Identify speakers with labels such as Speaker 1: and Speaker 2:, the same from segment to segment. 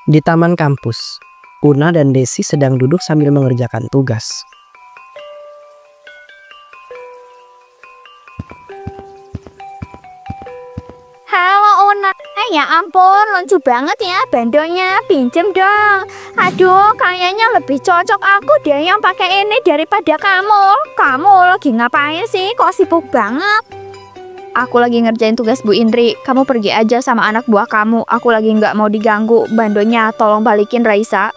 Speaker 1: Di taman kampus, Una dan Desi sedang duduk sambil mengerjakan tugas.
Speaker 2: Halo Una, ya ampun lucu banget ya bandonya, pinjem dong. Aduh kayaknya lebih cocok aku deh yang pakai ini daripada kamu. Kamu lagi ngapain sih, kok sibuk banget? Aku lagi ngerjain tugas Bu Indri. Kamu pergi aja sama anak buah kamu. Aku lagi nggak mau diganggu. Bandonya tolong balikin Raisa.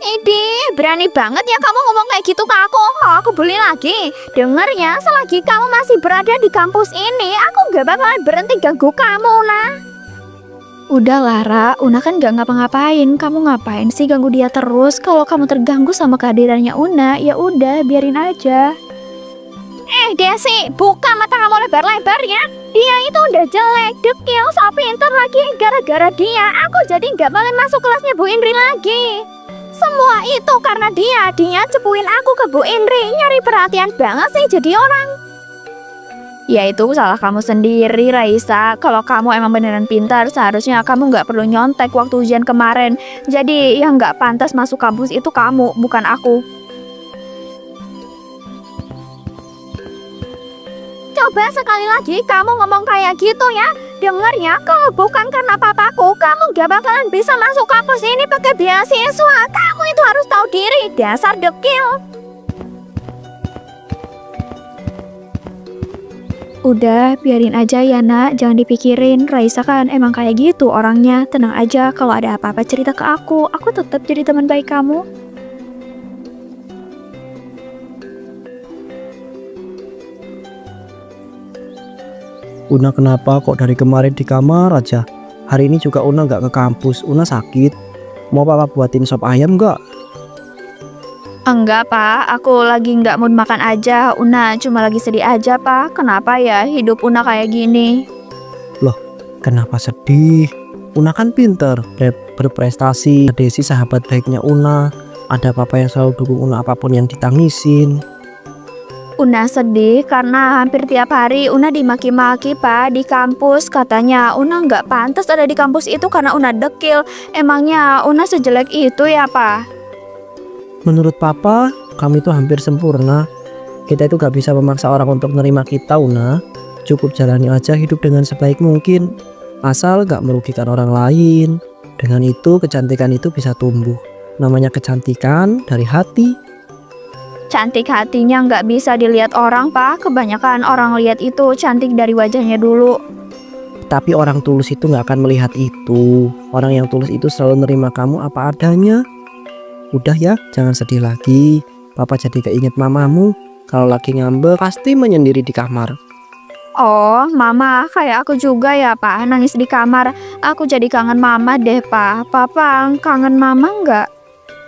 Speaker 2: Idi, berani banget ya kamu ngomong kayak gitu ke aku. Mau aku bully lagi? Dengar ya, selagi kamu masih berada di kampus ini, aku gak bakalan berhenti ganggu kamu, nah. Udah Lara, Una kan gak ngapa-ngapain. Kamu ngapain sih ganggu dia terus? Kalau kamu terganggu sama kehadirannya Una, ya udah biarin aja. Desi, buka mata kamu lebar-lebar ya. Dia itu udah jelek, dekil, so pinter lagi. Gara-gara dia, aku jadi gak boleh masuk kelasnya Bu Indri lagi. Semua itu karena dia cepuin aku ke Bu Indri. Nyari perhatian banget sih jadi orang. Ya itu salah kamu sendiri Raisa. Kalau kamu emang beneran pintar, seharusnya kamu gak perlu nyontek waktu ujian kemarin. Jadi yang gak pantas masuk kampus itu kamu, bukan aku. Coba sekali lagi kamu ngomong kayak gitu ya. Dengar ya, kalau bukan karena papaku, kamu gak bakalan bisa masuk kampus ini pakai beasiswa. Kamu itu harus tahu diri, dasar dekil. Udah, biarin aja ya nak, jangan dipikirin. Raisa kan emang kayak gitu orangnya. Tenang aja, kalau ada apa-apa cerita ke aku tetap jadi teman baik kamu.
Speaker 1: Una kenapa kok dari kemarin di kamar aja? Hari ini juga Una nggak ke kampus. Una sakit. Mau papa buatin sop ayam nggak?
Speaker 2: Enggak pak, aku lagi nggak mood makan aja. Una cuma lagi sedih aja pak. Kenapa ya hidup Una kayak gini?
Speaker 1: Loh, kenapa sedih? Una kan pinter, berprestasi. Desi sahabat baiknya Una. Ada papa yang selalu dukung Una apapun yang ditangisin.
Speaker 2: Una sedih karena hampir tiap hari Una dimaki-maki pak di kampus. Katanya Una nggak pantas ada di kampus itu karena Una dekil. Emangnya Una sejelek itu ya pak?
Speaker 1: Menurut papa, kami itu hampir sempurna. Kita itu gak bisa memaksa orang untuk menerima kita, Una. Cukup jalani aja hidup dengan sebaik mungkin. Asal gak merugikan orang lain. Dengan itu kecantikan itu bisa tumbuh. Namanya kecantikan dari hati.
Speaker 2: Cantik hatinya nggak bisa dilihat orang pak. Kebanyakan orang lihat itu cantik dari wajahnya dulu.
Speaker 1: Tapi orang tulus itu gak akan melihat itu. Orang yang tulus itu selalu nerima kamu apa adanya. Udah ya, jangan sedih lagi. Papa jadi keinget mamamu. Kalau lagi ngambek pasti menyendiri di kamar.
Speaker 2: Oh, mama kayak aku juga ya pak, nangis di kamar. Aku jadi kangen mama deh pak. Papa kangen mama nggak?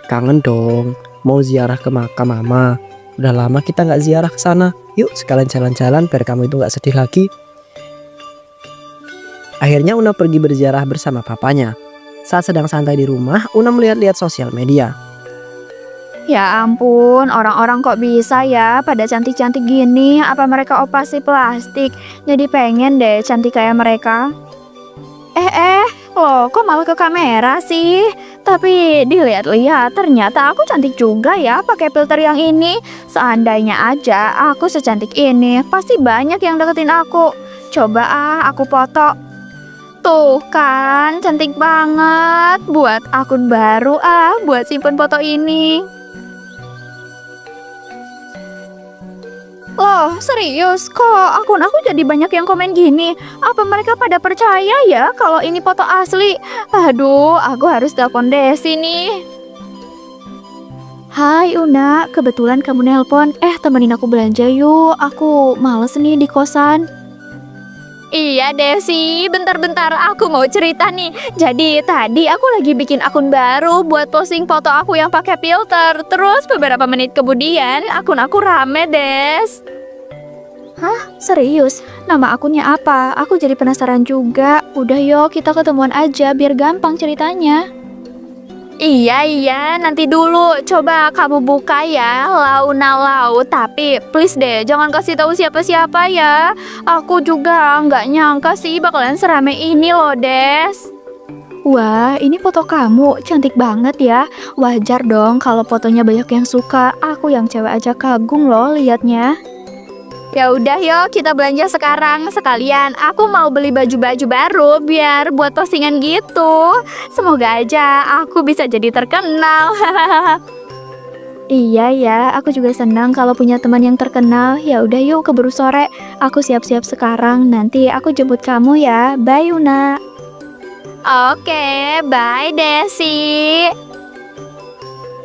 Speaker 1: Kangen dong. Mau ziarah ke makam mama. Udah lama kita nggak ziarah ke sana. Yuk sekalian jalan-jalan biar kamu itu nggak sedih lagi. Akhirnya Una pergi berziarah bersama papanya. Saat sedang santai di rumah, Una melihat-lihat sosial media.
Speaker 2: Ya ampun, orang-orang kok bisa ya pada cantik-cantik gini? Apa mereka operasi plastik? Jadi pengen deh cantik kayak mereka. Loh kok malah ke kamera sih? Tapi dilihat-lihat ternyata aku cantik juga ya pakai filter yang ini. Seandainya aja aku secantik ini, pasti banyak yang deketin aku. Coba aku foto. Tuh kan, cantik banget. Buat akun baru buat simpen foto ini. Loh, serius? Kok akun aku jadi banyak yang komen gini? Apa mereka pada percaya ya kalau ini foto asli? Aduh, aku harus telepon Desi nih. Hai Una, kebetulan kamu nelpon. Temenin aku belanja yuk. Aku males nih di kosan. Iya Desi, bentar-bentar aku mau cerita nih. Jadi tadi aku lagi bikin akun baru buat posting foto aku yang pakai filter. Terus beberapa menit kemudian akun aku rame Des. Hah? Serius? Nama akunnya apa? Aku jadi penasaran juga. Udah yuk kita ketemuan aja biar gampang ceritanya. Iya, nanti dulu. Coba kamu buka ya, Launa Lau. Tapi please deh, jangan kasih tahu siapa-siapa ya. Aku juga nggak nyangka sih bakalan serame ini loh, Des. Wah, ini foto kamu, cantik banget ya. Wajar dong kalau fotonya banyak yang suka. Aku yang cewek aja kagum loh liatnya. Ya udah yuk kita belanja sekarang sekalian. Aku mau beli baju-baju baru biar buat postingan gitu. Semoga aja aku bisa jadi terkenal. Iya ya, aku juga senang kalau punya teman yang terkenal. Ya udah yuk keburu sore. Aku siap-siap sekarang. Nanti aku jemput kamu ya. Bye Una. Oke, bye Desi.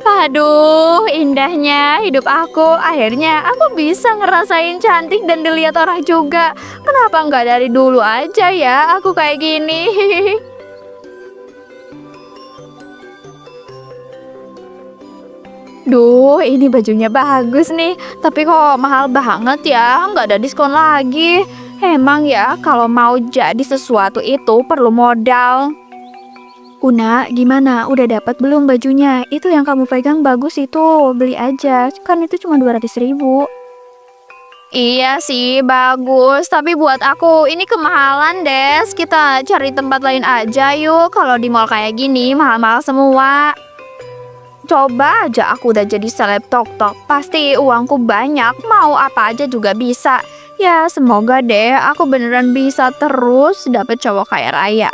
Speaker 2: Aduh, indahnya hidup aku. Akhirnya aku bisa ngerasain cantik dan dilihat orang juga. Kenapa nggak dari dulu aja ya aku kayak gini? Duh, ini bajunya bagus nih. Tapi kok mahal banget ya, nggak ada diskon lagi. Emang ya, kalau mau jadi sesuatu itu perlu modal. Una, gimana? Udah dapat belum bajunya? Itu yang kamu pegang bagus itu, beli aja. Kan itu cuma 200.000. Iya sih, bagus. Tapi buat aku ini kemahalan, Des. Kita cari tempat lain aja yuk. Kalau di mall kayak gini, mahal-mahal semua. Coba aja aku udah jadi seleb tok-tok. Pasti uangku banyak, mau apa aja juga bisa. Ya, semoga deh aku beneran bisa terus dapet cowok kaya raya.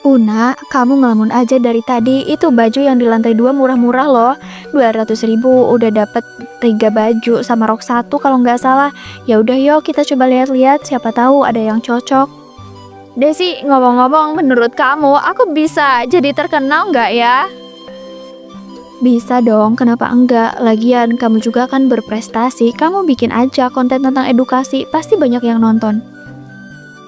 Speaker 2: Una, kamu ngelamun aja dari tadi. Itu baju yang di lantai 2 murah-murah loh. 200.000 udah dapet 3 baju sama rok 1 kalau nggak salah. Ya udah yuk kita coba lihat-lihat, siapa tahu ada yang cocok. Desi, ngomong-ngomong, menurut kamu aku bisa jadi terkenal nggak ya? Bisa dong, kenapa enggak? Lagian kamu juga kan berprestasi. Kamu bikin aja konten tentang edukasi, pasti banyak yang nonton.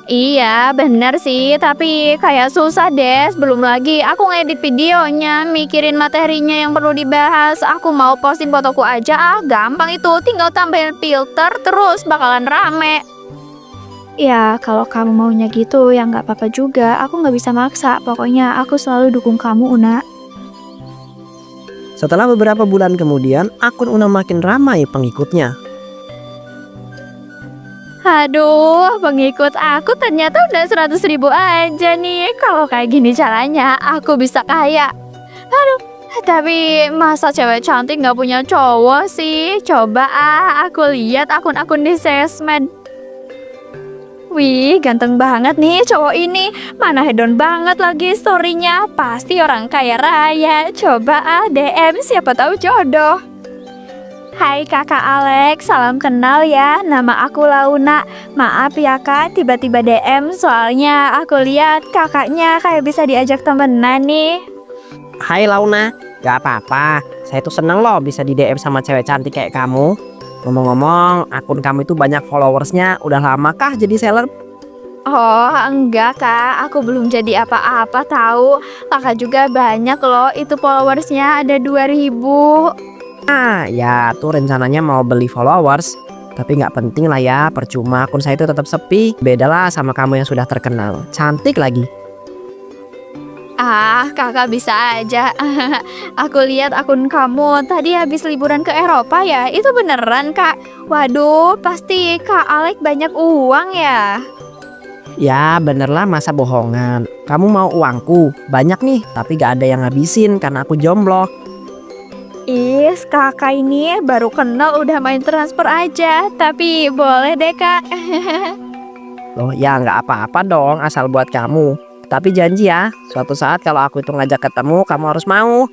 Speaker 2: Iya, bener sih, tapi kayak susah Des. Belum lagi aku ngedit videonya, mikirin materinya yang perlu dibahas. Aku mau posting fotoku aja, gampang itu. Tinggal tambahin filter, terus bakalan rame. Ya, kalau kamu maunya gitu, ya nggak apa-apa juga. Aku nggak bisa maksa, pokoknya aku selalu dukung kamu, Una.
Speaker 1: Setelah beberapa bulan kemudian, akun Una makin ramai pengikutnya.
Speaker 2: Aduh, pengikut aku ternyata udah 100.000 aja nih. Kalau kayak gini caranya, aku bisa kaya. Aduh, tapi masa cewek cantik nggak punya cowok sih? Coba aku lihat akun-akun di sosmed. Wih, ganteng banget nih cowok ini. Mana hedon banget lagi storynya. Pasti orang kaya raya. Coba DM, siapa tahu jodoh. Hai kakak Alex, salam kenal ya. Nama aku Launa. Maaf ya kak, tiba-tiba DM. Soalnya aku lihat kakaknya kayak bisa diajak temenan nih.
Speaker 1: Hai Launa, gak apa-apa. Saya tuh seneng loh bisa di DM sama cewek cantik kayak kamu. Ngomong-ngomong, akun kamu itu banyak followersnya. Udah lama kah jadi seleb?
Speaker 2: Oh enggak kak, aku belum jadi apa-apa tahu. Kakak juga banyak loh, itu followersnya ada 2.000.
Speaker 1: Ah, ya tuh rencananya mau beli followers. Tapi nggak penting lah ya, percuma akun saya itu tetap sepi. Beda lah sama kamu yang sudah terkenal. Cantik lagi.
Speaker 2: Ah, kakak bisa aja. Aku lihat akun kamu tadi habis liburan ke Eropa ya. Itu beneran kak? Waduh, pasti kak Alex banyak uang ya.
Speaker 1: Ya bener lah, masa bohongan. Kamu mau uangku? Banyak nih, tapi gak ada yang ngabisin karena aku jomblo.
Speaker 2: Is, kakak ini baru kenal udah main transfer aja. Tapi boleh deh kak.
Speaker 1: Loh ya nggak apa-apa dong, asal buat kamu. Tapi janji ya, suatu saat kalau aku itu ngajak ketemu, kamu harus mau.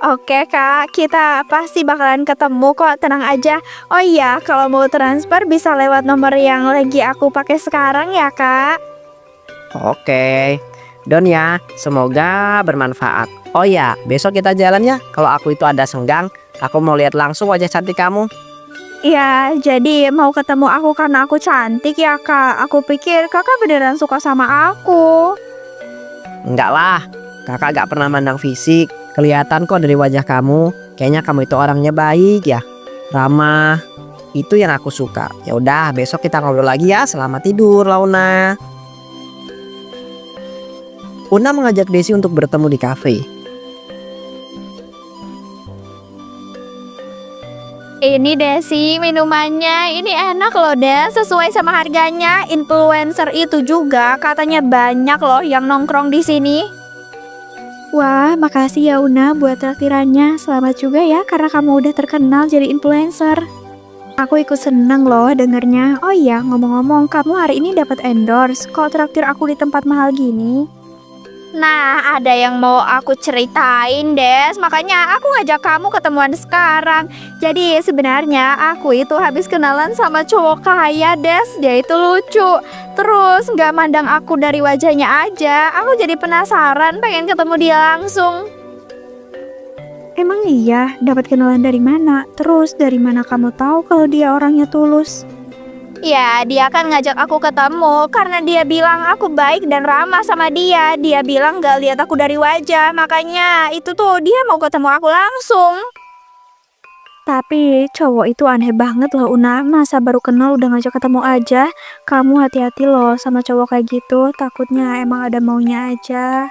Speaker 2: Oke kak, kita pasti bakalan ketemu kok, tenang aja. Oh iya, kalau mau transfer bisa lewat nomor yang lagi aku pakai sekarang ya kak.
Speaker 1: Oke, Don ya, semoga bermanfaat. Oh ya, besok kita jalan ya. Kalau aku itu ada senggang, aku mau lihat langsung wajah cantik kamu.
Speaker 2: Ya, jadi mau ketemu aku karena aku cantik ya kak. Aku pikir kakak beneran suka sama aku.
Speaker 1: Enggak lah, kakak gak pernah mandang fisik. Kelihatan kok dari wajah kamu. Kayaknya kamu itu orangnya baik ya, ramah. Itu yang aku suka. Ya udah, besok kita ngobrol lagi ya. Selamat tidur, Launa. Una mengajak Desi untuk bertemu di kafe.
Speaker 2: Ini Desi, minumannya ini enak loh Des, sesuai sama harganya. Influencer itu juga katanya banyak loh yang nongkrong di sini. Wah, makasih ya Una buat traktirannya. Selamat juga ya karena kamu udah terkenal jadi influencer. Aku ikut seneng loh dengernya. Oh iya, ngomong-ngomong, kamu hari ini dapat endorse. Kok traktir aku di tempat mahal gini? Nah, ada yang mau aku ceritain, Des. Makanya aku ngajak kamu ketemuan sekarang. Jadi sebenarnya aku itu habis kenalan sama cowok kaya, Des. Dia itu lucu. Terus nggak mandang aku dari wajahnya aja. Aku jadi penasaran, pengen ketemu dia langsung. Emang iya, dapat kenalan dari mana? Terus dari mana kamu tahu kalau dia orangnya tulus? Ya, dia kan ngajak aku ketemu karena dia bilang aku baik dan ramah sama dia. Dia bilang gak lihat aku dari wajah, makanya itu tuh dia mau ketemu aku langsung. Tapi cowok itu aneh banget loh Una, masa baru kenal udah ngajak ketemu aja. Kamu hati-hati loh sama cowok kayak gitu, takutnya emang ada maunya aja.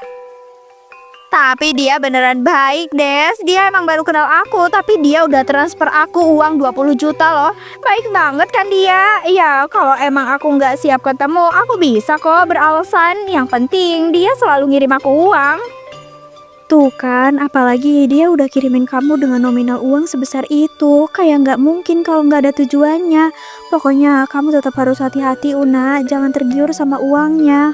Speaker 2: Tapi dia beneran baik, Des. Dia emang baru kenal aku, tapi dia udah transfer aku uang 20 juta loh. Baik banget kan dia. Iya, kalau emang aku nggak siap ketemu, aku bisa kok beralasan. Yang penting dia selalu ngirim aku uang. Tuh kan, apalagi dia udah kirimin kamu dengan nominal uang sebesar itu. Kayak nggak mungkin kalau nggak ada tujuannya. Pokoknya kamu tetap harus hati-hati, Una. Jangan tergiur sama uangnya.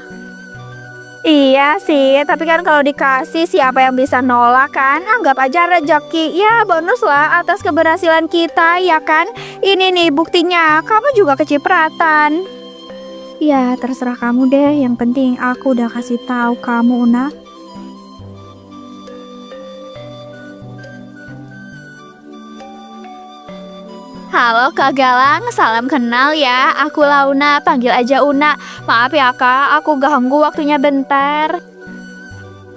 Speaker 2: Iya sih, tapi kan kalau dikasih siapa yang bisa nolak kan? Anggap aja rezeki, ya bonus lah atas keberhasilan kita, ya kan? Ini nih buktinya, kamu juga kecipratan. Ya terserah kamu deh, yang penting aku udah kasih tahu kamu, Una. Halo Kak Galang, salam kenal ya. Aku Launa, panggil aja Una. Maaf ya Kak, aku ganggu waktunya bentar.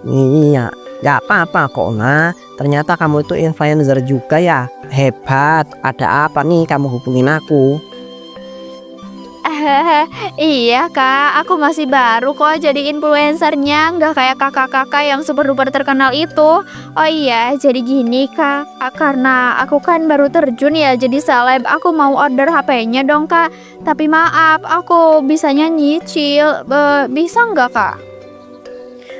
Speaker 1: Iya, gak apa-apa kok Una. Ternyata kamu itu influencer juga ya. Hebat, ada apa nih kamu hubungin aku?
Speaker 2: Iya Kak, aku masih baru kok jadi influencernya. Nggak kayak kakak-kakak yang super duper terkenal itu. Oh iya, jadi gini Kak, karena aku kan baru terjun ya jadi seleb. Aku mau order HP-nya dong Kak. Tapi maaf, aku bisanya nyicil. Bisa nggak Kak?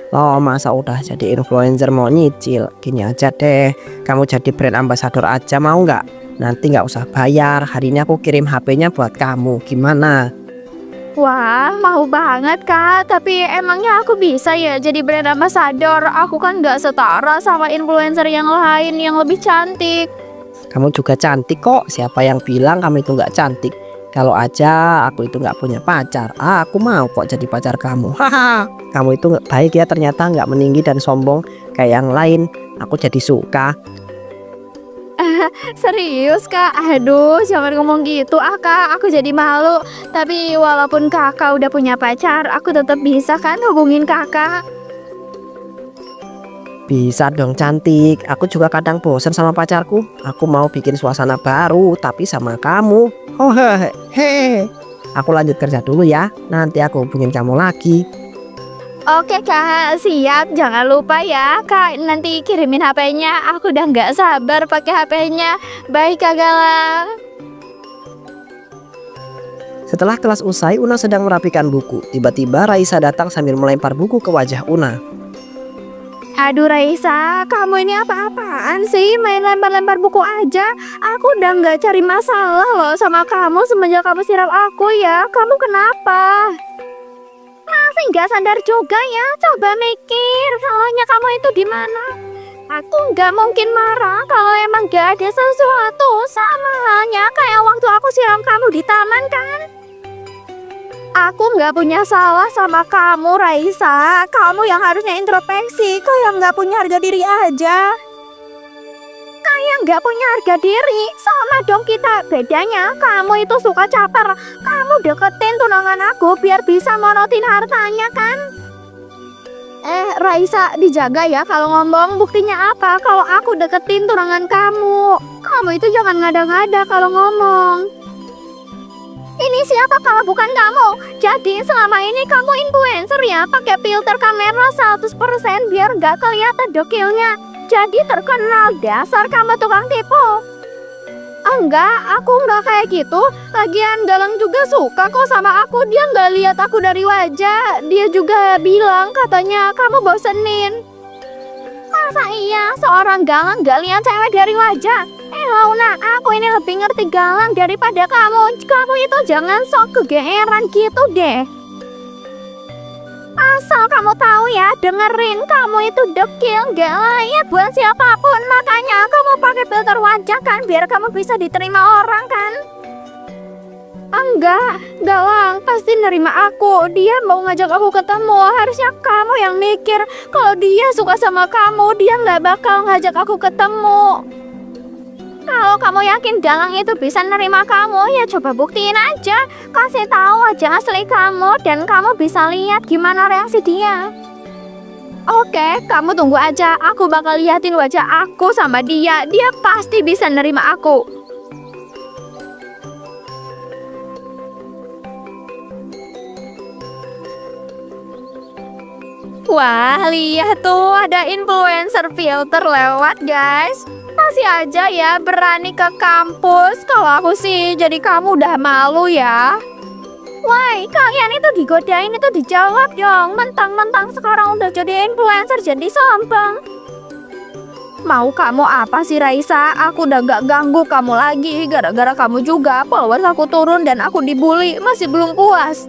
Speaker 1: Loh masa udah jadi influencer mau nyicil? Gini aja deh, kamu jadi brand ambassador aja mau nggak? Nanti nggak usah bayar, hari ini aku kirim HP-nya buat kamu, gimana?
Speaker 2: Wah, mau banget Kak. Tapi emangnya aku bisa ya jadi brand ambassador? Aku kan nggak setara sama influencer yang lain yang lebih cantik.
Speaker 1: Kamu juga cantik kok, siapa yang bilang kamu itu nggak cantik? Kalau aja aku itu nggak punya pacar, aku mau kok jadi pacar kamu. Haha, kamu itu nggak baik ya ternyata, nggak meninggi dan sombong kayak yang lain. Aku jadi suka.
Speaker 2: Serius Kak? Aduh, jangan ngomong gitu Kak, aku jadi malu. Tapi walaupun kakak udah punya pacar, aku tetap bisa kan hubungin kakak.
Speaker 1: Bisa dong cantik, aku juga kadang bosen sama pacarku. Aku mau bikin suasana baru tapi sama kamu. Oh hehehe. Aku lanjut kerja dulu ya, nanti aku hubungin kamu lagi.
Speaker 2: Oke Kak, siap. Jangan lupa ya Kak, nanti kirimin HP-nya. Aku udah nggak sabar pakai HP-nya. Baik Kak Galang.
Speaker 1: Setelah kelas usai, Una sedang merapikan buku. Tiba-tiba Raisa datang sambil melempar buku ke wajah Una.
Speaker 2: Aduh Raisa, kamu ini apa-apaan sih? Main lempar-lempar buku aja. Aku udah nggak cari masalah loh sama kamu semenjak kamu siram aku ya. Kamu kenapa? Masih nggak sadar juga ya? Coba mikir, salahnya kamu itu di mana? Aku nggak mungkin marah kalau emang nggak ada sesuatu. Sama halnya kayak waktu aku siram kamu di taman kan? Aku nggak punya salah sama kamu, Raisa. Kamu yang harusnya introspeksi. Kau yang nggak punya harga diri aja. Kayak nggak punya harga diri. Sama dong kita. Bedanya kamu itu suka caper. Kamu deketin tunangan aku biar bisa monotin hartanya kan? Raisa, dijaga ya kalau ngomong. Buktinya apa kalau aku deketin tunangan kamu? Kamu itu jangan ngada-ngada kalau ngomong. Ini siapa kalau bukan kamu? Jadi selama ini kamu influencer ya, pakai filter kamera 100% biar nggak kelihatan dokilnya. Jadi terkenal, dasar kamu tukang tipu. Enggak, aku nggak kayak gitu. Lagian Galang juga suka kok sama aku. Dia nggak lihat aku dari wajah. Dia juga bilang katanya kamu bosenin. Masa iya seorang Galang nggak lihat cewek dari wajah? Launa, aku ini lebih ngerti Galang daripada kamu. Kamu itu jangan sok kegeeran gitu deh. Asal kamu tahu ya, dengerin, kamu itu dekil, gak layak buat siapapun. Makanya kamu pakai filter wajah kan, biar kamu bisa diterima orang kan. Enggak, Galang pasti nerima aku. Dia mau ngajak aku ketemu. Harusnya kamu yang mikir, kalau dia suka sama kamu, dia nggak bakal ngajak aku ketemu. Kalau kamu yakin Galang itu bisa nerima kamu, ya coba buktiin aja. Kasih tahu wajah asli kamu dan kamu bisa lihat gimana reaksi dia. Oke, kamu tunggu aja. Aku bakal liatin wajah aku sama dia. Dia pasti bisa nerima aku. Wah, lihat tuh ada influencer filter lewat, guys. Masih aja ya berani ke kampus. Kalau aku sih jadi kamu udah malu ya. Woi, kalian itu digodain itu dijawab dong. Mentang-mentang sekarang udah jadi influencer jadi sombong. Mau kamu apa sih Raisa? Aku udah gak ganggu kamu lagi. Gara-gara kamu juga followers aku turun dan aku dibully. Masih belum puas.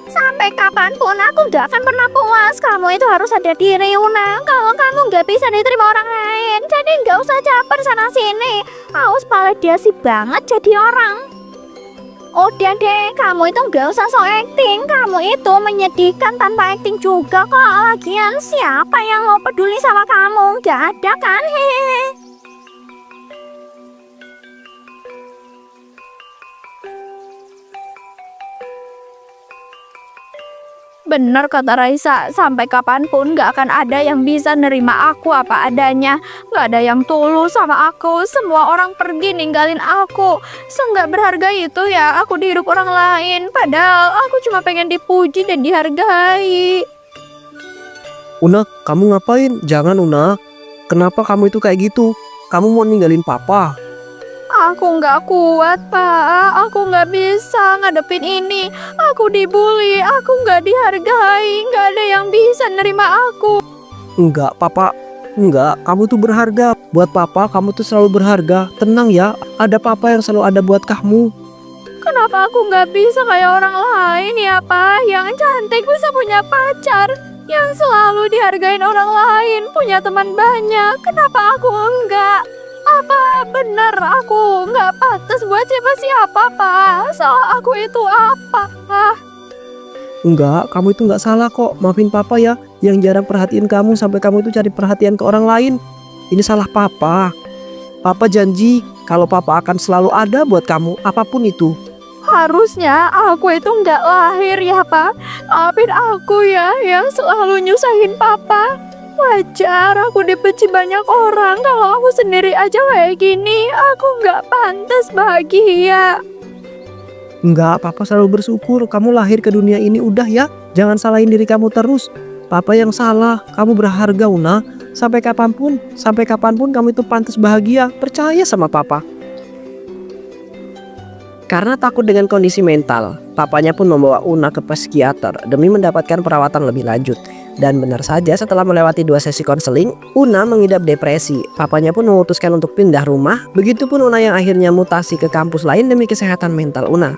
Speaker 2: Sampai kapanpun aku gak akan pernah puas. Kamu itu harus ada diri, Una. Kalau kamu gak bisa diterima orang lain, jadi gak usah caper sana sini. Awas validasi banget jadi orang. Udah deh, kamu itu gak usah so acting. Kamu itu menyedihkan tanpa acting juga kok. Lagian siapa yang mau peduli sama kamu? Gak ada kan? Hehehe. Bener kata Raisa, sampai kapanpun gak akan ada yang bisa nerima aku apa adanya. Gak ada yang tulus sama aku. Semua orang pergi ninggalin aku. Seenggak berharga itu ya aku di hidup orang lain. Padahal aku cuma pengen dipuji dan dihargai.
Speaker 1: Una, kamu ngapain? Jangan Una. Kenapa kamu itu kayak gitu? Kamu mau ninggalin papa?
Speaker 2: Aku nggak kuat, Pak. Aku nggak bisa ngadepin ini. Aku dibully, aku nggak dihargai. Nggak ada yang bisa nerima aku.
Speaker 1: Enggak, papa. Enggak, kamu tuh berharga. Buat papa, kamu tuh selalu berharga. Tenang ya, ada papa yang selalu ada buat kamu.
Speaker 2: Kenapa aku nggak bisa kayak orang lain ya, Pak? Yang cantik bisa punya pacar, yang selalu dihargain orang lain, punya teman banyak. Kenapa aku enggak? Apa bener aku nggak pantas buat siapa-siapa, Pak? Salah aku itu apa?
Speaker 1: Enggak, kamu itu enggak salah kok. Maafin papa ya, yang jarang perhatiin kamu sampai kamu itu cari perhatian ke orang lain. Ini salah papa. Papa janji kalau papa akan selalu ada buat kamu, apapun itu.
Speaker 2: Harusnya aku itu nggak lahir ya, Pak. Maafin aku ya yang selalu nyusahin Papa. Wajar aku dibenci banyak orang. Kalau aku sendiri aja kayak gini, aku nggak pantas bahagia.
Speaker 1: Enggak, papa selalu bersyukur kamu lahir ke dunia ini, udah ya. Jangan salahin diri kamu terus. Papa yang salah, kamu berharga, Una. Sampai kapanpun kamu itu pantas bahagia. Percaya sama papa. Karena takut dengan kondisi mental, papanya pun membawa Una ke psikiater demi mendapatkan perawatan lebih lanjut. Dan benar saja setelah melewati 2 sesi konseling, Una mengidap depresi. Papanya pun memutuskan untuk pindah rumah. Begitupun Una yang akhirnya mutasi ke kampus lain demi kesehatan mental Una.